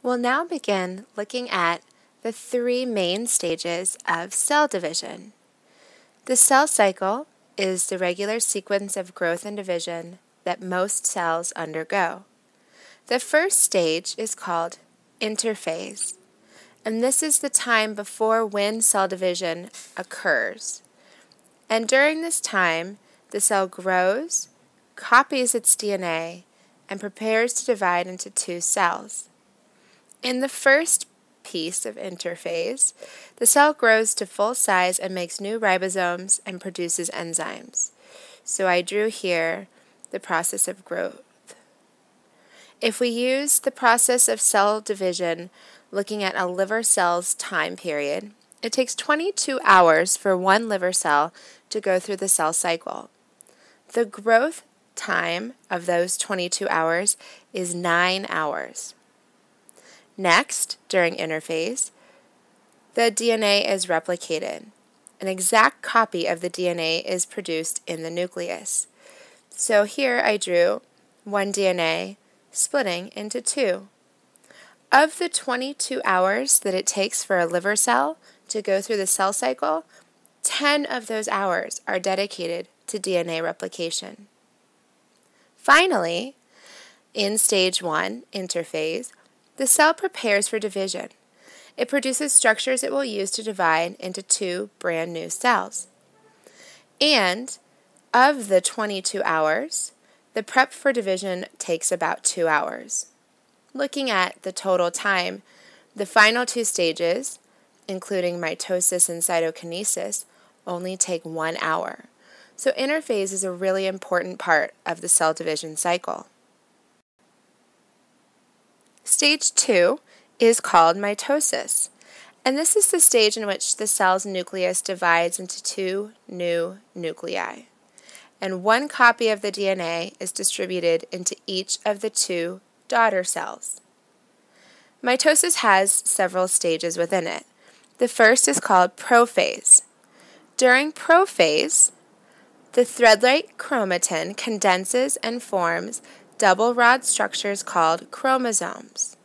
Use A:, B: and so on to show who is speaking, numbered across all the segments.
A: We'll now begin looking at the three main stages of cell division. The cell cycle is the regular sequence of growth and division that most cells undergo. The first stage is called interphase, and this is the time before when cell division occurs. And during this time, the cell grows, copies its DNA, and prepares to divide into two cells. In the first piece of interphase, the cell grows to full size and makes new ribosomes and produces enzymes. So I drew here the process of growth. If we use the process of cell division looking at a liver cell's time period, it takes 22 hours for one liver cell to go through the cell cycle. The growth time of those 22 hours is 9 hours. Next, during interphase, the DNA is replicated. An exact copy of the DNA is produced in the nucleus. So here I drew one DNA splitting into two. Of the 22 hours that it takes for a liver cell to go through the cell cycle, 10 of those hours are dedicated to DNA replication. Finally, in stage 1, interphase, the cell prepares for division. It produces structures it will use to divide into two brand new cells. And of the 22 hours, the prep for division takes about 2 hours. Looking at the total time, the final two stages, including mitosis and cytokinesis, only take 1 hour. So interphase is a really important part of the cell division cycle. Stage 2 is called mitosis, and this is the stage in which the cell's nucleus divides into two new nuclei, and one copy of the DNA is distributed into each of the two daughter cells. Mitosis has several stages within it. The first is called prophase. During prophase, the thread-like chromatin condenses and forms double rod structures called chromosomes.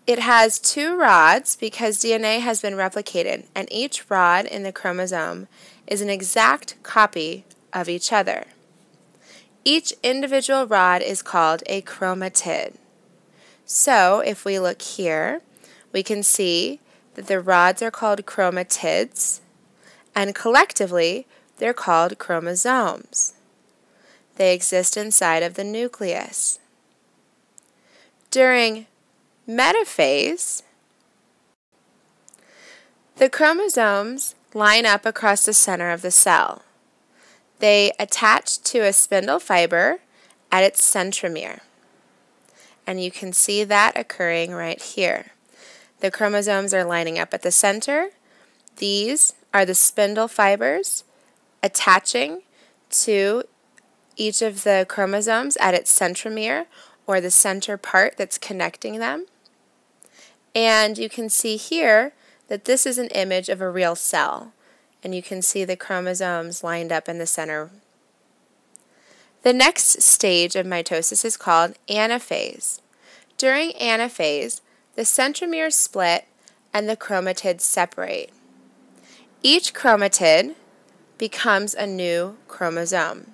A: It has two rods because DNA has been replicated, and each rod in the chromosome is an exact copy of each other. Each individual rod is called a chromatid. So if we look here, we can see that the rods are called chromatids, and collectively they're called chromosomes. They exist inside of the nucleus. During metaphase, the chromosomes line up across the center of the cell. They attach to a spindle fiber at its centromere. And you can see that occurring right here. The chromosomes are lining up at the center. These are the spindle fibers attaching to each of the chromosomes at its centromere, or the center part that's connecting them. And you can see here that this is an image of a real cell, and you can see the chromosomes lined up in the center. The next stage of mitosis is called anaphase. During anaphase, the centromeres split and the chromatids separate. Each chromatid becomes a new chromosome,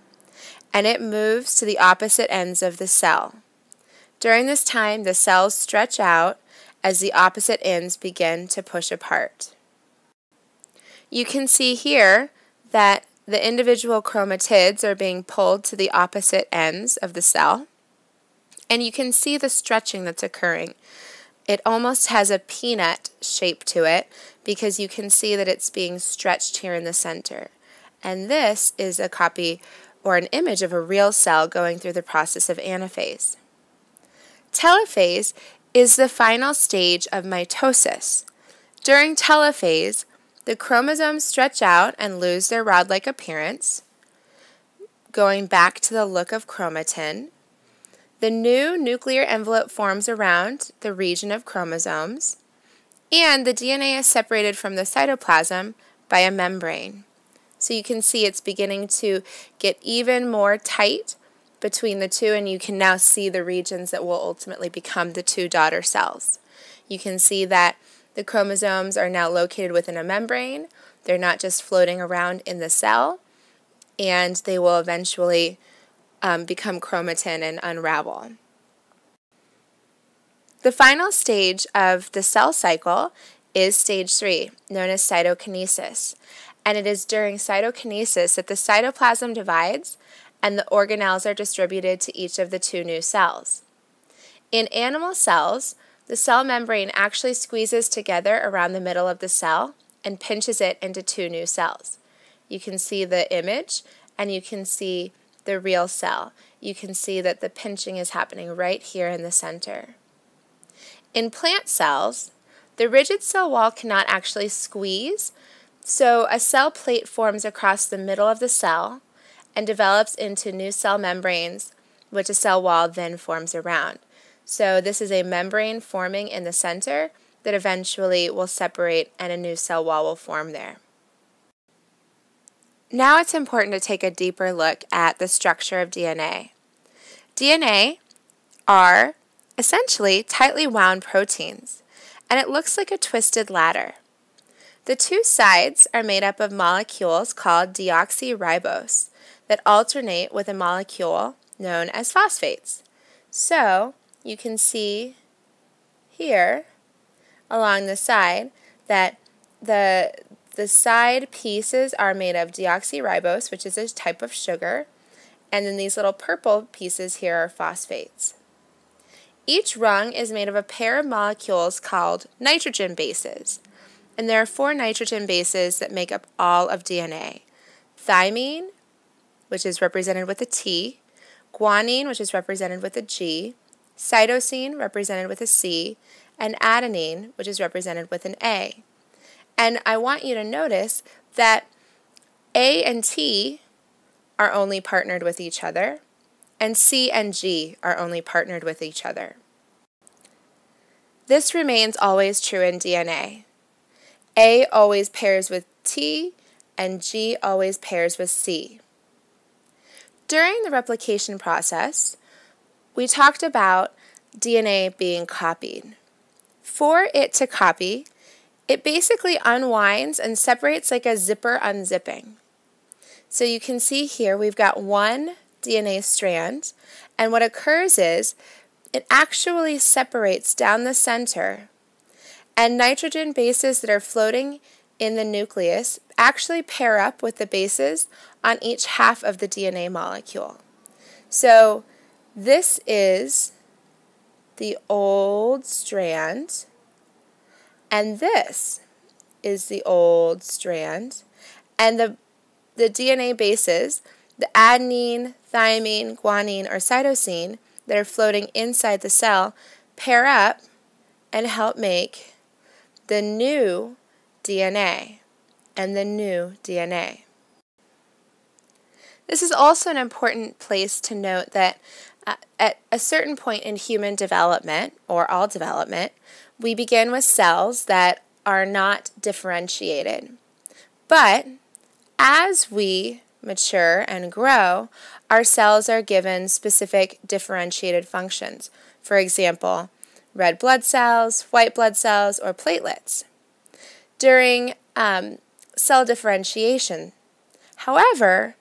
A: and it moves to the opposite ends of the cell. During this time, the cells stretch out as the opposite ends begin to push apart. You can see here that the individual chromatids are being pulled to the opposite ends of the cell, and you can see the stretching that's occurring. It almost has a peanut shape to it because you can see that it's being stretched here in the center. And this is a copy or an image of a real cell going through the process of anaphase. Telophase is the final stage of mitosis. During telophase, the chromosomes stretch out and lose their rod-like appearance, going back to the look of chromatin. The new nuclear envelope forms around the region of chromosomes, and the DNA is separated from the cytoplasm by a membrane. So you can see it's beginning to get even more tight between the two, and you can now see the regions that will ultimately become the two daughter cells. You can see that the chromosomes are now located within a membrane. They're not just floating around in the cell, and they will eventually become chromatin and unravel. The final stage of the cell cycle is stage 3, known as cytokinesis. And it is during cytokinesis that the cytoplasm divides and the organelles are distributed to each of the two new cells. In animal cells, the cell membrane actually squeezes together around the middle of the cell and pinches it into two new cells. You can see the image and you can see the real cell. You can see that the pinching is happening right here in the center. In plant cells, the rigid cell wall cannot actually squeeze, so a cell plate forms across the middle of the cell and develops into new cell membranes, which a cell wall then forms around. So this is a membrane forming in the center that eventually will separate and a new cell wall will form there. Now it's important to take a deeper look at the structure of DNA. DNA are essentially tightly wound proteins, and it looks like a twisted ladder. The two sides are made up of molecules called deoxyribose that alternate with a molecule known as phosphates. So you can see here along the side that the side pieces are made of deoxyribose, which is a type of sugar, and then these little purple pieces here are phosphates. Each rung is made of a pair of molecules called nitrogen bases, and there are 4 nitrogen bases that make up all of DNA. Thymine, which is represented with a T, guanine, which is represented with a G, cytosine, represented with a C, and adenine, which is represented with an A. And I want you to notice that A and T are only partnered with each other, and C and G are only partnered with each other. This remains always true in DNA. A always pairs with T, and G always pairs with C. During the replication process, we talked about DNA being copied. For it to copy, it basically unwinds and separates like a zipper unzipping. So you can see here we've got one DNA strand, and what occurs is it actually separates down the center, and nitrogen bases that are floating in the nucleus actually pair up with the bases on each half of the DNA molecule. So this is the old strand, and this is the old strand, and the DNA bases, the adenine, thymine, guanine, or cytosine that are floating inside the cell pair up and help make the new DNA and the new DNA. This is also an important place to note that at a certain point in human development, or all development, we begin with cells that are not differentiated. But as we mature and grow, our cells are given specific differentiated functions. For example, red blood cells, white blood cells, or platelets. During cell differentiation, however,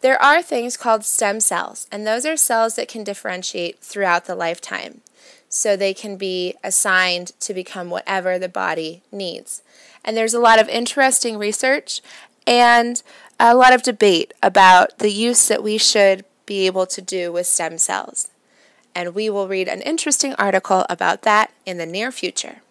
A: there are things called stem cells, and those are cells that can differentiate throughout the lifetime. So they can be assigned to become whatever the body needs. And there's a lot of interesting research and a lot of debate about the use that we should be able to do with stem cells. And we will read an interesting article about that in the near future.